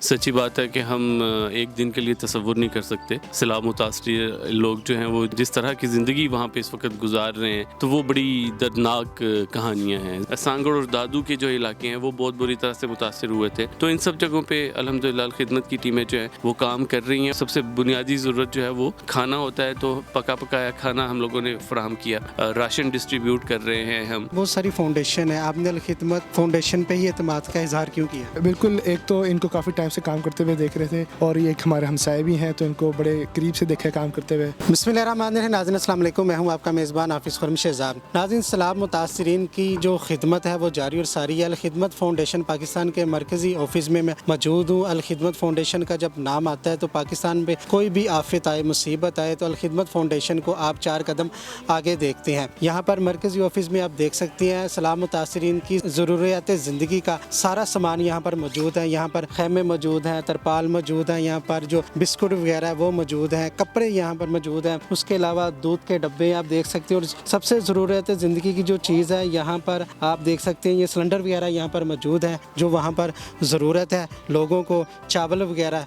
سچی بات ہے کہ ہم ایک دن کے لیے تصور نہیں کر سکتے. سیلاب متاثرہ لوگ جو ہیں وہ جس طرح کی زندگی وہاں پہ اس وقت گزار رہے ہیں تو وہ بڑی دردناک کہانیاں ہیں. سانگڑ اور دادو کے جو علاقے ہیں وہ بہت بری طرح سے متاثر ہوئے تھے. تو ان سب جگہوں پہ الحمدللہ الخدمت کی ٹیمیں جو ہے وہ کام کر رہی ہیں. سب سے بنیادی ضرورت جو ہے وہ کھانا ہوتا ہے، تو پکا پکایا کھانا ہم لوگوں نے فراہم کیا. راشن ڈسٹریبیوٹ کر رہے ہیں ہم. بہت ساری فاؤنڈیشن ہے، آپ نے الخدمت فاؤنڈیشن پہ ہی اعتماد کا اظہار کیوں کیا؟ بالکل، ایک تو ان کو کافی ٹائم سے کام کرتے ہوئے دیکھ رہے تھے، اور یہ ایک ہمارے ہمسائے بھی ہیں تو ان کو بڑے قریب سے دیکھا کام کرتے ہوئے. بسم اللہ الرحمن الرحیم. ناظرین السلام علیکم، میں ہوں آپ کا میزبان حافظ خرم شہزاد. ناظرین، سیلاب متاثرین کی جو خدمت ہے وہ جاری اور ساری ہے. الخدمت فاؤنڈیشن پاکستان کے مرکزی آفس میں موجود ہوں. الخدمت فاؤنڈیشن کا جب نام آتا ہے تو پاکستان میں کوئی بھی آفت آئے، مصیبت آئے تو الخدمت فاؤنڈیشن کو آپ 4 قدم آگے دیکھتے ہیں. یہاں پر مرکزی آفس میں آپ دیکھ سکتے ہیں سیلاب متاثرین کی ضروریات زندگی کا سارا سامان یہاں پر موجود ہے. یہاں پر خیمے موجود ہیں، ترپال موجود ہیں، یہاں پر جو بسکٹ وغیرہ وہ موجود ہیں، کپڑے یہاں پر موجود ہیں. اس کے علاوہ دودھ کے ڈبے آپ دیکھ سکتے ہیں، اور سب سے ضرورت زندگی کی جو چیز ہے یہاں پر آپ دیکھ سکتے ہیں، یہ سلنڈر وغیرہ یہاں پر موجود ہیں جو وہاں پر ضرورت ہے لوگوں کو. چاول وغیرہ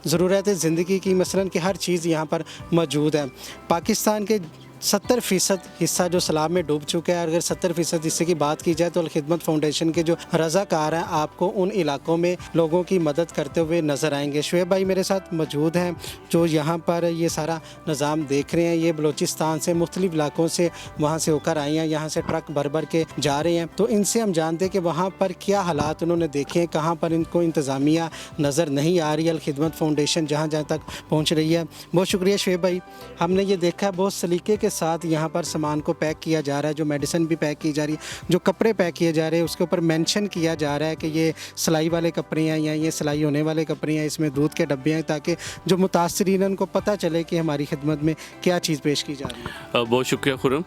ضرورت زندگی کی مثلاً کہ ہر چیز یہاں پر موجود ہے. پاکستان کے 70% حصہ جو سیلاب میں ڈوب چکا ہے. اگر 70% حصے کی بات کی جائے تو الخدمت فاؤنڈیشن کے جو رضاکار ہیں آپ کو ان علاقوں میں لوگوں کی مدد کرتے ہوئے نظر آئیں گے. شعیب بھائی میرے ساتھ موجود ہیں جو یہاں پر یہ سارا نظام دیکھ رہے ہیں. یہ بلوچستان سے مختلف علاقوں سے وہاں سے ہو کر آئے ہیں، یہاں سے ٹرک بھر بھر کے جا رہے ہیں. تو ان سے ہم جانتے ہیں کہ وہاں پر کیا حالات انہوں نے دیکھے ہیں، کہاں پر ان کو انتظامیہ نظر نہیں آ رہی ہے. الخدمت فاؤنڈیشن جہاں جہاں تک پہنچ رہی ہے. بہت شکریہ شعیب بھائی. ہم نے یہ دیکھا ہے بہت سلیقے کے ساتھ یہاں پر سامان کو پیک کیا جا رہا ہے. جو میڈیسن بھی پیک کی جا رہی ہے، جو کپڑے پیک کیے جا رہے ہیں اس کے اوپر مینشن کیا جا رہا ہے کہ یہ سلائی والے کپڑے ہیں یا یہ سلائی ہونے والے کپڑے ہیں. اس میں دودھ کے ڈبے ہیں تاکہ جو متاثرین ان کو پتہ چلے کہ ہماری خدمت میں کیا چیز پیش کی جا رہی ہے. بہت شکریہ خرم.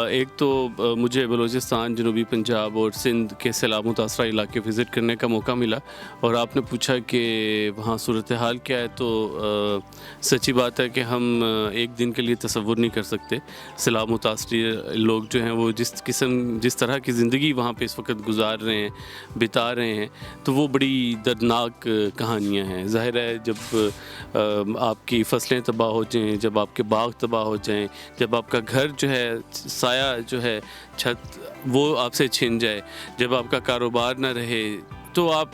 ایک تو مجھے بلوچستان، جنوبی پنجاب اور سندھ کے سیلاب متاثرہ علاقے وزٹ کرنے کا موقع ملا، اور آپ نے پوچھا کہ وہاں صورتحال کیا ہے. تو سچی بات ہے کہ ہم ایک دن کے لیے تصور نہیں کر سکتے. سیلاب متاثرہ لوگ جو ہیں وہ جس طرح کی زندگی وہاں پہ اس وقت گزار رہے ہیں، بتا رہے ہیں، تو وہ بڑی دردناک کہانیاں ہیں. ظاہر ہے جب آپ کی فصلیں تباہ ہو جائیں، جب آپ کے باغ تباہ ہو جائیں، جب آپ کا گھر جو ہے، سایہ جو ہے، چھت وہ آپ سے چھن جائے، جب آپ کا کاروبار نہ رہے، تو آپ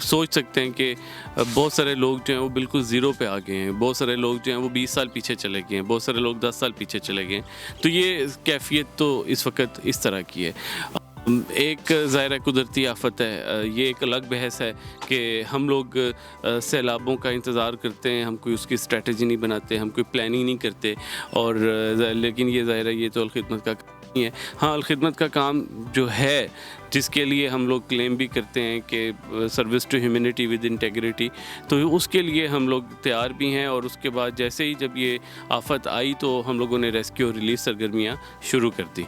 سوچ سکتے ہیں کہ بہت سارے لوگ جو ہیں وہ بالکل زیرو پہ آ گئے ہیں. بہت سارے لوگ جو ہیں وہ 20 سال پیچھے چلے گئے ہیں، بہت سارے لوگ 10 سال پیچھے چلے گئے ہیں. تو یہ کیفیت تو اس وقت اس طرح کی ہے. ایک ظاہر قدرتی آفت ہے، یہ ایک الگ بحث ہے کہ ہم لوگ سیلابوں کا انتظار کرتے ہیں، ہم کوئی اس کی اسٹریٹجی نہیں بناتے، ہم کوئی پلاننگ نہیں کرتے. اور لیکن یہ ظاہر ہے یہ تو الخدمت کا کام نہیں ہے. ہاں، الخدمت کا کام جو ہے، جس کے لیے ہم لوگ کلیم بھی کرتے ہیں کہ service to humanity with integrity, تو اس کے لیے ہم لوگ تیار بھی ہیں. اور اس کے بعد جیسے ہی جب یہ آفت آئی تو ہم لوگوں نے ریسکیو اور ریلیف سرگرمیاں شروع کر دی.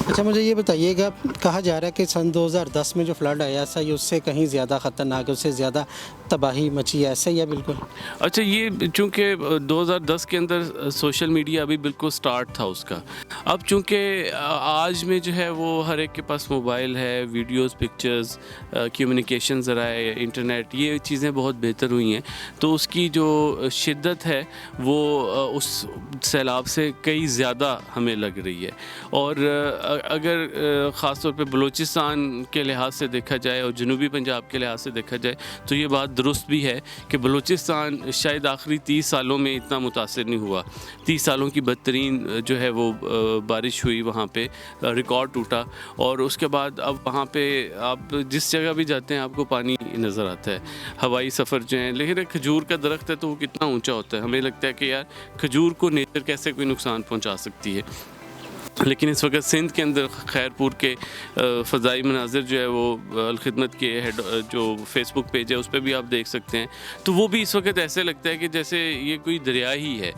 اچھا، مجھے یہ بتائیے گا، کہا جا رہا ہے کہ سن 2010 میں جو فلڈ آیا ایسا ہی اس سے کہیں زیادہ خطرناک ہے، اس سے زیادہ تباہی مچی ہے، ایسا ہی ہے؟ بالکل. اچھا، یہ چونکہ 2010 کے اندر سوشل میڈیا ابھی بالکل سٹارٹ تھا اس کا. اب چونکہ آج میں جو ہے وہ ہر ایک کے پاس موبائل ہے، ویڈیوز، پکچرز، کمیونیکیشن ذرائع، انٹرنیٹ، یہ چیزیں بہت بہتر ہوئی ہیں. تو اس کی جو شدت ہے وہ اس سیلاب سے کئی زیادہ ہمیں لگ رہی ہے. اور اگر خاص طور پہ بلوچستان کے لحاظ سے دیکھا جائے اور جنوبی پنجاب کے لحاظ سے دیکھا جائے تو یہ بات درست بھی ہے کہ بلوچستان شاید آخری 30 سالوں میں اتنا متاثر نہیں ہوا. 30 سالوں کی بدترین جو ہے وہ بارش ہوئی، وہاں پہ ریکارڈ ٹوٹا. اور اس کے بعد اب وہاں پہ آپ جس جگہ بھی جاتے ہیں آپ کو پانی نظر آتا ہے. ہوائی سفر جو ہیں، لیکن ایک کھجور کا درخت ہے تو وہ کتنا اونچا ہوتا ہے. ہمیں لگتا ہے کہ یار کھجور کو نیچر کیسے کوئی نقصان پہنچا سکتی ہے. لیکن اس وقت سندھ کے اندر خیر پور کے فضائی مناظر جو ہے وہ الخدمت کے جو فیس بک پیج ہے اس پہ بھی آپ دیکھ سکتے ہیں. تو وہ بھی اس وقت ایسے لگتا ہے کہ جیسے یہ کوئی دریا ہی ہے.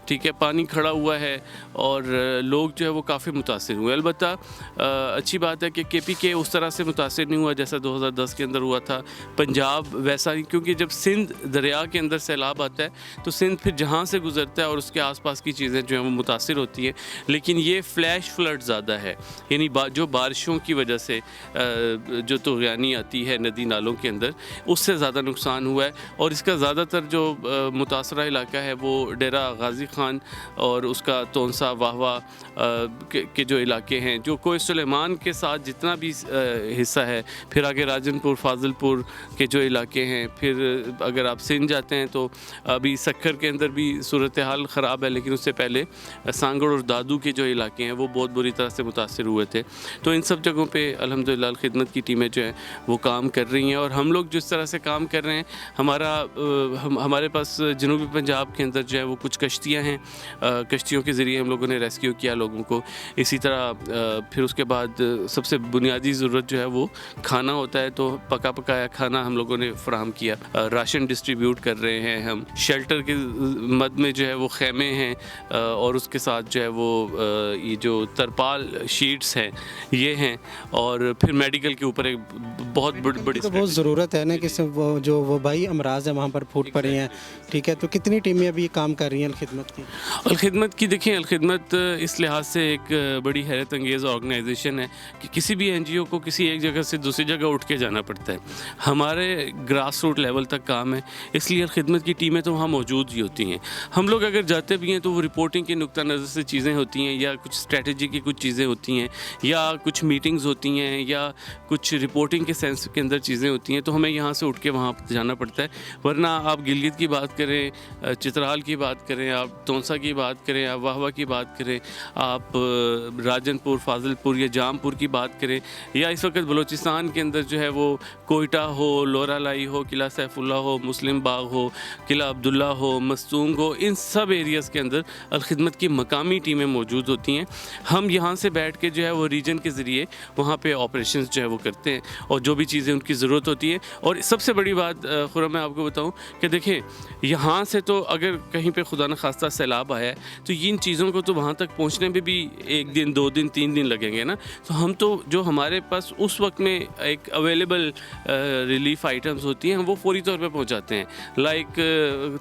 ٹھیک ہے، پانی کھڑا ہوا ہے اور لوگ جو ہے وہ کافی متاثر ہوئے. البتہ اچھی بات ہے کہ کے پی کے اس طرح سے متاثر نہیں ہوا جیسا 2010 کے اندر ہوا تھا. پنجاب ویسا نہیں، کیونکہ جب سندھ دریا کے اندر سیلاب آتا ہے تو سندھ پھر جہاں سے گزرتا ہے اور اس کے آس پاس کی چیزیں جو ہیں وہ متاثر ہوتی ہیں. لیکن یہ فلیش فلڈ زیادہ ہے، یعنی جو بارشوں کی وجہ سے جو طغیانی آتی ہے ندی نالوں کے اندر، اس سے زیادہ نقصان ہوا ہے. اور اس کا زیادہ تر جو متاثرہ علاقہ ہے وہ ڈیرہ غازی خان اور اس کا تونسا واہوا کے جو علاقے ہیں، جو کوہ سلیمان کے ساتھ جتنا بھی حصہ ہے، پھر آگے راجن پور فاضل پور کے جو علاقے ہیں، پھر اگر آپ سندھ جاتے ہیں تو ابھی سکھر کے اندر بھی صورتحال خراب ہے، لیکن اس سے پہلے سانگڑ اور دادو کے جو علاقے ہیں وہ بہت بری طرح سے متاثر ہوئے تھے. تو ان سب جگہوں پہ الحمدللہ الخدمت کی ٹیمیں جو ہیں وہ کام کر رہی ہیں. اور ہم لوگ جس طرح سے کام کر رہے ہیں، ہمارے پاس جنوبی پنجاب کے اندر جو ہے وہ کچھ کشتیاں ہیں، کشتیوں کے ذریعے ہم لوگوں نے ریسکیو کیا لوگوں کو. اسی طرح پھر اس کے بعد سب سے بنیادی ضرورت جو ہے وہ کھانا ہوتا ہے، تو پکا پکایا کھانا ہم لوگوں نے فراہم کیا. راشن ڈسٹریبیوٹ کر رہے ہیں ہم. شیلٹر کے مد میں جو ہے وہ خیمے ہیں، اور اس کے ساتھ جو ہے وہ یہ جو ترپال شیٹس ہیں یہ ہیں. اور پھر میڈیکل کے اوپر ایک بہت بڑی بہت ضرورت ہے نا کہ جو وبائی امراض ہیں وہاں پر پھوٹ پڑی ہیں. ٹھیک ہے، تو کتنی ٹیمیں ابھی کام کر رہی ہیں الخدمت کی؟ دیکھیں الخدمت اس لحاظ سے ایک بڑی حیرت انگیز آرگنائزیشن ہے کہ کسی بھی این جی او کو کسی ایک جگہ سے دوسری جگہ اٹھ کے جانا پڑتا ہے. ہمارے گراس روٹ لیول تک کام ہے، اس لیے الخدمت کی ٹیمیں تو وہاں موجود ہی ہوتی ہیں. ہم لوگ اگر جاتے بھی ہیں تو وہ رپورٹنگ کے نقطہ نظر سے چیزیں ہوتی ہیں، یا کچھ اسٹریٹجی کی کچھ چیزیں ہوتی ہیں، یا کچھ میٹنگز ہوتی ہیں، یا کچھ رپورٹنگ کے سینس کے اندر چیزیں ہوتی ہیں، تو ہمیں یہاں سے اٹھ کے وہاں جانا پڑتا ہے. ورنہ آپ گلگت کی بات کریں، چترال کی بات کریں، آپ تونسا کی بات کریں، آپ واہوا کی بات کریں، آپ راجن پور فاضل پور یا جام پور کی بات کریں، یا اس وقت بلوچستان کے اندر جو ہے وہ کوئٹہ ہو، لورا لائی ہو، قلعہ سیف اللہ ہو، مسلم باغ ہو، قلعہ عبداللہ ہو، مستونگ ہو، ان سب ایریاز کے اندر الخدمت کی مقامی ٹیمیں موجود ہوتی ہیں. ہم یہاں سے بیٹھ کے جو ہے وہ ریجن کے ذریعے وہاں پہ آپریشنز جو ہے وہ کرتے ہیں، اور جو بھی چیزیں ان کی ضرورت ہوتی ہے. اور سب سے بڑی بات خرم میں آپ کو بتاؤں کہ دیکھیں یہاں سے تو اگر کہیں پہ خدا نخواستہ سیلاب آیا ہے تو ان چیزوں کو تو وہاں تک پہنچنے میں بھی 1 دن 2 دن 3 دن لگیں گے نا. تو ہم تو جو ہمارے پاس اس وقت میں ایک اویلیبل ریلیف آئٹمز ہوتی ہیں وہ فوری طور پہ پہنچاتے ہیں. لائک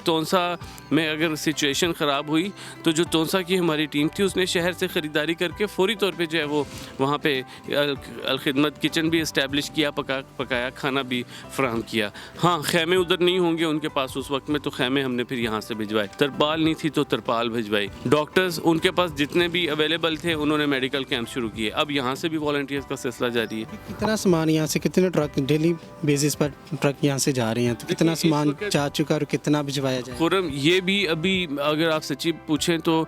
تونسا میں اگر سچویشن خراب ہوئی تو جو تونسا کی ہماری ٹیم تھی اس نے شہر سے خریداری کر کے فوری طور پہ جو ہے وہ وہاں پہ الخدمت کچن بھی اسٹیبلش کیا، پکایا کھانا بھی فراہم کیا. ہاں خیمے ادھر نہیں ہوں گے ان کے پاس اس وقت میں، تو خیمے ہم نے پھر یہاں سے بھجوائے. ترپال نہیں تھی تو ترپال بھجوائی. ڈاکٹرز ان کے پاس جتنے بھی اویلیبل تھے انہوں نے میڈیکل کیمپ شروع کیے. اب یہاں سے بھی والنٹیئرز کا سلسلہ جاری ہے. کتنا سامان یہاں سے، کتنے ٹرک ڈیلی بیسس پر ٹرک یہاں سے جا رہے ہیں، تو کتنا سامان جا چکا اور کتنا بھجوایا جائے؟ خرم یہ بھی ابھی اگر آپ سچی پوچھیں تو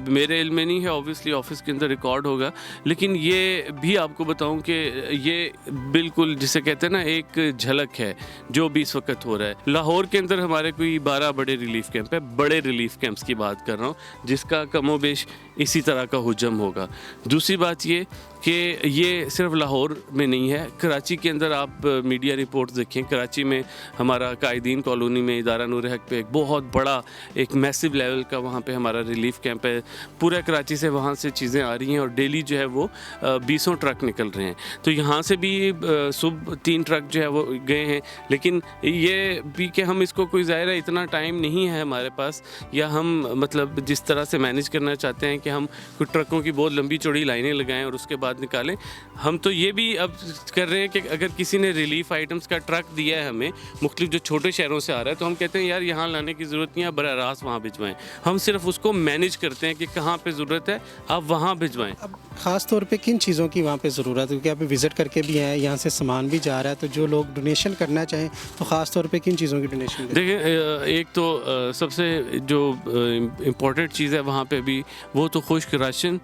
میرے علم میں نہیں ہے، اوبویسلی آفس کے اندر ریکارڈ ہوگا. لیکن یہ بھی آپ کو بتاؤں کہ یہ بالکل جسے کہتے ہیں نا ایک جھلک ہے جو بھی اس وقت ہو رہا ہے. لاہور کے اندر ہمارے کوئی 12 بڑے ریلیف کیمپ ہے، بڑے ریلیف کیمپس کی بات کر رہا ہوں، جس کا کم و بیش اسی طرح کا حجم ہوگا. دوسری بات یہ کہ یہ صرف لاہور میں نہیں ہے، کراچی کے اندر آپ میڈیا رپورٹس دیکھیں. کراچی میں ہمارا قائدین کالونی میں ادارہ نور حق پہ ایک بہت بڑا ایک میسو لیول کا وہاں پہ ہمارا ریلیف کیمپ ہے. پورے کراچی سے وہاں سے چیزیں آ رہی ہیں، اور ڈیلی جو ہے وہ 20 ٹرک نکل رہے ہیں. تو یہاں سے بھی صبح 3 ٹرک جو ہے وہ گئے ہیں. لیکن یہ بھی کہ ہم اس کو کوئی ظاہر ہے اتنا ٹائم نہیں ہے ہمارے پاس، یا ہم مطلب جس طرح سے مینیج کرنا چاہتے ہیں کہ ہم کچھ ٹرکوں کی بہت لمبی چوڑی لائنیں لگائیں اور اس کے بعد نکالیں. ہم تو یہ بھی اب کر رہے ہیں کہ اگر کسی نے ریلیف آئٹمس کا ٹرک دیا ہے ہمیں مختلف جو چھوٹے شہروں سے آ رہا ہے، تو ہم کہتے ہیں یار یہاں لانے کی ضرورت نہیں ہے، براہ راست وہاں بھجوائیں. ہم صرف اس کو مینیج کرتے ہیں کہ کہاں پہ ضرورت ہے آپ وہاں بھجوائیں. اب خاص طور پہ کن چیزوں کی وہاں پہ ضرورت ہے؟ کیونکہ آپ وزٹ کر کے بھی ہیں، یہاں سے سامان بھی جا رہا ہے، تو جو لوگ ڈونیشن کرنا چاہیں تو خاص طور پہ کن چیزوں کی ڈونیشن؟ دیکھیں ایک تو سب سے جو امپورٹنٹ چیز ہے وہاں پہ بھی وہ تو خشک راشن،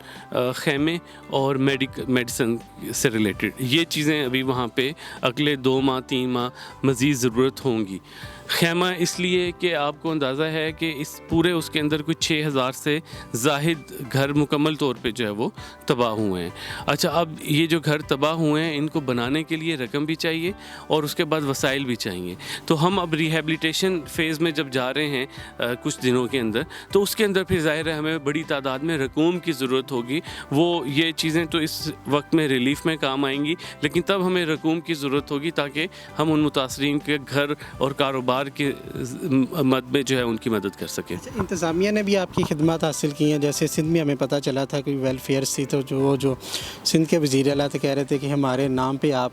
خیمے اور میڈیسن سے ریلیٹڈ یہ چیزیں ابھی وہاں پہ اگلے 2 ماہ 3 ماہ مزید ضرورت ہوں گی. خیمہ اس لیے کہ آپ کو اندازہ ہے کہ اس پورے اس کے اندر کچھ 6000 سے زائد گھر مکمل طور پہ جو ہے وہ تباہ ہوئے ہیں. اچھا اب یہ جو گھر تباہ ہوئے ہیں ان کو بنانے کے لیے رقم بھی چاہیے اور اس کے بعد وسائل بھی چاہیے. تو ہم اب ریہیبلیٹیشن فیز میں جب جا رہے ہیں کچھ دنوں دنوں کے اندر، تو اس کے اندر پھر ظاہر ہے ہمیں بڑی تعداد میں رقوم کی ضرورت ہوگی. وہ یہ چیزیں تو اس وقت میں ریلیف میں کام آئیں گی، لیکن تب ہمیں رقوم کی ضرورت ہوگی تاکہ ہم ان متاثرین کے گھر اور کاروبار کے مد میں جو ہے ان کی مدد کر سکیں. انتظامیہ نے بھی آپ کی خدمات حاصل کی ہیں، جیسے سندھ میں ہمیں پتہ چلا تھا کہ ویلفیئر سی، تو جو سندھ کے وزیر اعلیٰ تھے کہہ رہے تھے کہ ہمارے نام پہ آپ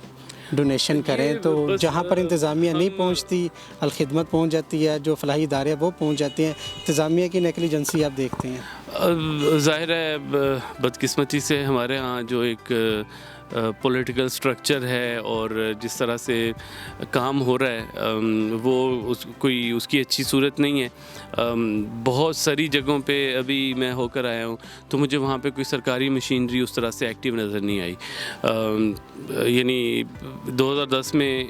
ڈونیشن کریں، تو جہاں پر انتظامیہ نہیں پہنچتی الخدمت پہنچ جاتی ہے، جو فلاحی ادارے وہ پہنچ جاتے ہیں. انتظامیہ کی نیگلیجنسی آپ دیکھتے ہیں؟ ظاہر ہے بدقسمتی سے ہمارے ہاں جو ایک پولیٹیکل سٹرکچر ہے اور جس طرح سے کام ہو رہا ہے وہ اس کی اچھی صورت نہیں ہے. بہت ساری جگہوں پہ ابھی میں ہو کر آیا ہوں تو مجھے وہاں پہ کوئی سرکاری مشینری اس طرح سے ایکٹیو نظر نہیں آئی. یعنی 2010 میں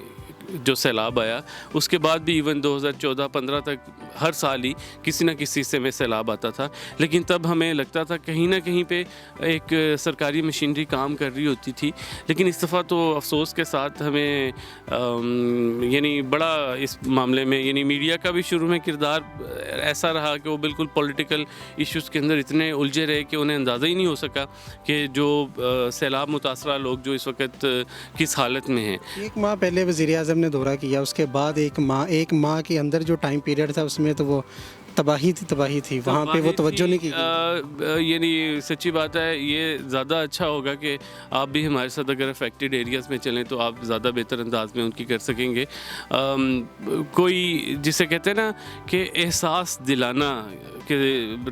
جو سیلاب آیا اس کے بعد بھی ایون 2014-15 تک ہر سال ہی کسی نہ کسی حصے میں سیلاب آتا تھا، لیکن تب ہمیں لگتا تھا کہیں نہ کہیں پہ ایک سرکاری مشینری کام کر رہی ہوتی تھی. لیکن اس دفعہ تو افسوس کے ساتھ ہمیں یعنی بڑا اس معاملے میں یعنی میڈیا کا بھی شروع میں کردار ایسا رہا کہ وہ بالکل پولیٹیکل ایشوز کے اندر اتنے الجھے رہے کہ انہیں اندازہ ہی نہیں ہو سکا کہ جو سیلاب متاثرہ لوگ جو اس وقت کس حالت میں ہیں. 1 ماہ پہلے وزیر اعظم نے دورہ کیا، اس کے بعد 1 ماہ کے اندر جو ٹائم پیریڈ تھا اس میں تو وہ تباہی تھی وہاں پہ، وہ توجہ نہیں کی گئی. یعنی سچی بات ہے، یہ زیادہ اچھا ہوگا کہ آپ بھی ہمارے ساتھ اگر افیکٹڈ ایریاز میں چلیں تو آپ زیادہ بہتر انداز میں ان کی کر سکیں گے. کوئی جسے کہتے ہیں نا کہ احساس دلانا کہ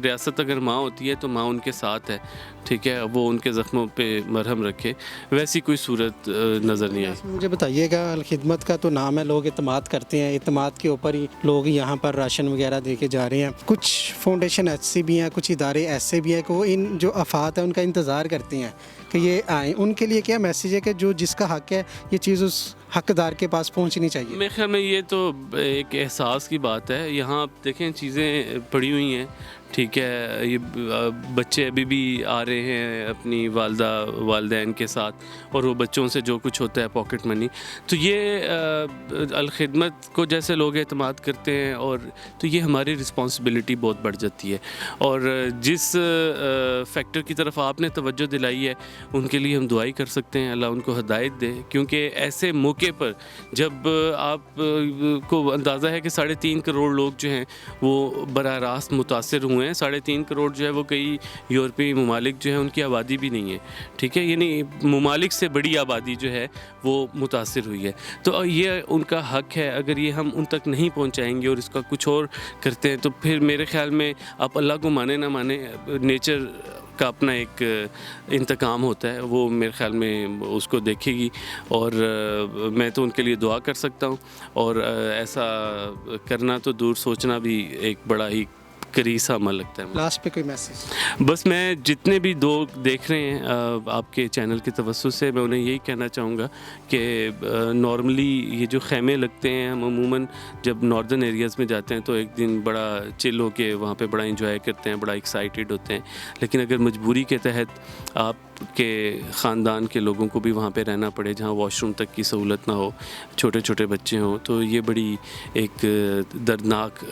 ریاست اگر ماں ہوتی ہے تو ماں ان کے ساتھ ہے، ٹھیک ہے، وہ ان کے زخموں پہ مرہم رکھے، ویسی کوئی صورت نظر نہیں آئی. مجھے بتائیے گا، الخدمت کا تو نام ہے، لوگ اعتماد کرتے ہیں، اعتماد کے اوپر ہی لوگ یہاں پر راشن وغیرہ دے کے جا رہے ہیں. کچھ فاؤنڈیشن ایسی بھی ہیں، کچھ ادارے ایسے بھی ہیں کہ وہ ان جو افات ہیں ان کا انتظار کرتے ہیں کہ یہ آئیں. ان کے لیے کیا میسیج ہے کہ جس کا حق ہے یہ چیز اس حقدار کے پاس پہنچنی چاہیے؟ میرے خیال میں یہ تو ایک احساس کی بات ہے. یہاں آپ دیکھیں چیزیں پڑی ہوئی ہیں، ٹھیک ہے، یہ بچے ابھی بھی آ رہے ہیں اپنی والدین کے ساتھ اور وہ بچوں سے جو کچھ ہوتا ہے پاکٹ منی، تو یہ الخدمت کو جیسے لوگ اعتماد کرتے ہیں اور تو یہ ہماری رسپانسبلٹی بہت بڑھ جاتی ہے. اور جس فیکٹر کی طرف آپ نے توجہ دلائی ہے ان کے لیے ہم دعائی کر سکتے ہیں، اللہ ان کو ہدایت دے، کیونکہ ایسے موقع پر جب آپ کو اندازہ ہے کہ 3.5 کروڑ لوگ جو ہیں وہ براہ راست متاثر ہوئے ہیں. 3.5 کروڑ جو ہے وہ کئی یورپی ممالک جو ہیں ان کی آبادی بھی نہیں ہے، ٹھیک ہے، یعنی ممالک سے بڑی آبادی جو ہے وہ متاثر ہوئی ہے. تو یہ ان کا حق ہے، اگر یہ ہم ان تک نہیں پہنچائیں گے اور اس کا کچھ اور کرتے ہیں تو پھر میرے خیال میں آپ اللہ کو مانے نہ مانے، نیچر کا اپنا ایک انتقام ہوتا ہے، وہ میرے خیال میں اس کو دیکھے گی. اور میں تو ان کے لیے دعا کر سکتا ہوں، اور ایسا کرنا تو دور سوچنا بھی ایک بڑا ہی کریسا عمل لگتا ہے. لاسٹ پہ کوئی میسیج؟ بس میں جتنے بھی لوگ دیکھ رہے ہیں آپ کے چینل کے توسط سے، میں انہیں یہی کہنا چاہوں گا کہ نارملی یہ جو خیمے لگتے ہیں ہم عموماً جب ناردرن ایریاز میں جاتے ہیں تو ایک دن بڑا چل ہو کے وہاں پہ بڑا انجوائے کرتے ہیں، بڑا ایکسائٹیڈ ہوتے ہیں. لیکن اگر مجبوری کے تحت آپ کے خاندان کے لوگوں کو بھی وہاں پہ رہنا پڑے جہاں واش روم تک کی سہولت نہ ہو، چھوٹے چھوٹے بچے ہوں، تو یہ بڑی ایک دردناک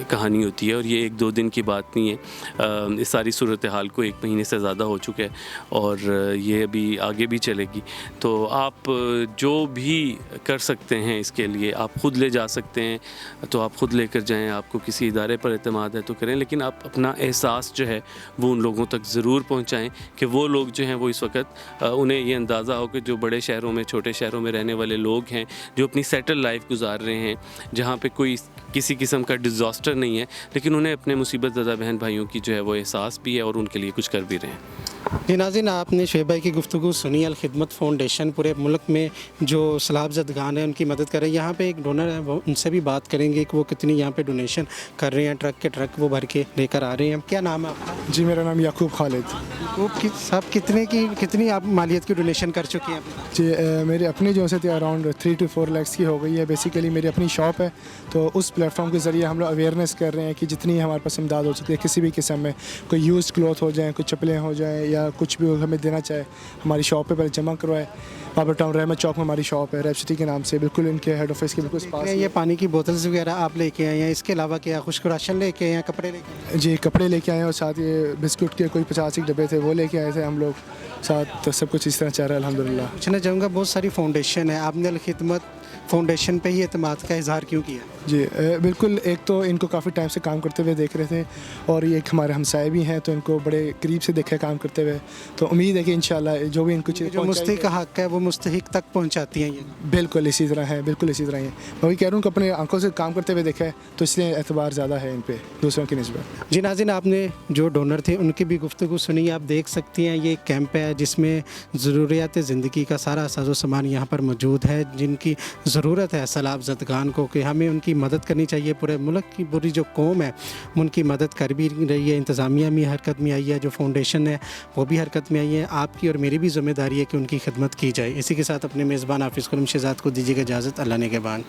کہانی ہوتی ہے. اور یہ 1-2 دن کی بات نہیں ہے، اس ساری صورتحال کو 1 مہینے سے زیادہ ہو چکا ہے اور یہ ابھی آگے بھی چلے گی. تو آپ جو بھی کر سکتے ہیں اس کے لیے، آپ خود لے جا سکتے ہیں تو آپ خود لے کر جائیں، آپ کو کسی ادارے پر اعتماد ہے تو کریں، لیکن آپ اپنا احساس جو ہے وہ ان لوگوں تک ضرور پہنچائیں کہ وہ لوگ جو ہیں وہ اس وقت انہیں یہ اندازہ ہو کہ جو بڑے شہروں میں، چھوٹے شہروں میں رہنے والے لوگ ہیں جو اپنی سیٹل لائف گزار رہے ہیں، جہاں پہ کوئی کسی قسم کا ڈیزاسٹر نہیں ہے، لیکن انہیں اپنے مصیبت زدہ بہن بھائیوں کی جو ہے وہ احساس بھی ہے اور ان کے لیے کچھ کر بھی رہے ہیں. جی ناظرین، آپ نے شعیب بھائی کی گفتگو سنی. الخدمت فاؤنڈیشن پورے ملک میں جو سیلاب زدگان ہیں ان کی مدد کر رہے ہیں. یہاں پہ ایک ڈونر ہے، وہ ان سے بھی بات کریں گے کہ وہ کتنی یہاں پہ ڈونیشن کر رہے ہیں. ٹرک کے ٹرک وہ بھر کے لے کر آ رہے ہیں. کیا نام ہے آپ کا؟ جی میرا نام یعقوب خالد. صاحب کتنی آپ مالیت کی ڈونیشن کر چکے ہیں؟ جی میری اپنی جو ہے اراؤنڈ 3 to 4 lakhs کی ہو گئی ہے. بیسیکلی میری اپنی شاپ ہے، تو اس پلیٹ فارم کے ذریعے ہم لوگ اویئرنیس کر رہے ہیں کہ جتنی ہمارے پاس امداد ہو سکتی ہے کسی بھی قسم میں، کوئی یوزڈ کلوتھ ہو جائیں، کوئی چپلیں ہو جائیں، یا یا کچھ بھی ہمیں دینا چاہے ہماری شاپ پہ پہلے جمع کروائے. بابر ٹاؤن رحمت چوک میں ہماری شاپ ہے, ریپ سٹی کے نام سے, بالکل ان کے ہیڈ آفس کے بالکل پاس. یہ پانی کی بوتلز وغیرہ آپ لے کے آئے ہیں, اس کے علاوہ کیا خشک راشن لے کے آئے ہیں, کپڑے لے کے آئے جی کپڑے لے کے آئے ہیں, اور ساتھ یہ بسکٹ کے کوئی 50 ایک ڈبے تھے وہ لے کے آئے تھے ہم لوگ ساتھ. تو سب کچھ اس طرح چل رہا ہے الحمدللہ. پوچھنا چاہوں گا بہت ساری فاؤنڈیشن ہے, آپ نے الخدمت فاؤنڈیشن پہ ہی اعتماد کا اظہار کیوں کیا؟ جی بالکل, ایک تو ان کو کافی ٹائم سے کام کرتے ہوئے دیکھ رہے تھے, اور یہ ایک ہمارے ہمسائے بھی ہیں تو ان کو بڑے قریب سے دیکھا کام کرتے ہوئے, تو امید ہے کہ انشاءاللہ جو بھی ان کو جو مستحق کا حق ہے وہ مستحق تک پہنچاتی ہیں. یہ بالکل اسی طرح ہے, بالکل اسی طرح ہی ہے. میں وہی کہہ رہا ہوں کہ اپنے آنکھوں سے کام کرتے ہوئے دیکھا ہے تو اس لیے اعتبار زیادہ ہے ان پہ دوسروں کی نسبت. جی ناظرین, آپ نے جو ڈونر تھے ان کی بھی گفتگو سنی. آپ دیکھ سکتی ہیں یہ ایک کیمپ ہے جس میں ضروریات زندگی کا سارا ساز و سامان یہاں پر موجود ہے, جن کی ضرورت ہے سیلاب زدگان کو, کہ ہمیں ان کی مدد کرنی چاہیے. پورے ملک کی پوری جو قوم ہے ان کی مدد کر بھی رہی ہے, انتظامیہ بھی حرکت میں آئی ہے, جو فاؤنڈیشن ہے وہ بھی حرکت میں آئی ہے. آپ کی اور میری بھی ذمہ داری ہے کہ ان کی خدمت کی جائے. اسی کے ساتھ اپنے میزبان حافظ خرم شہزاد کو دیجیے گا اجازت. اللہ نگہبان.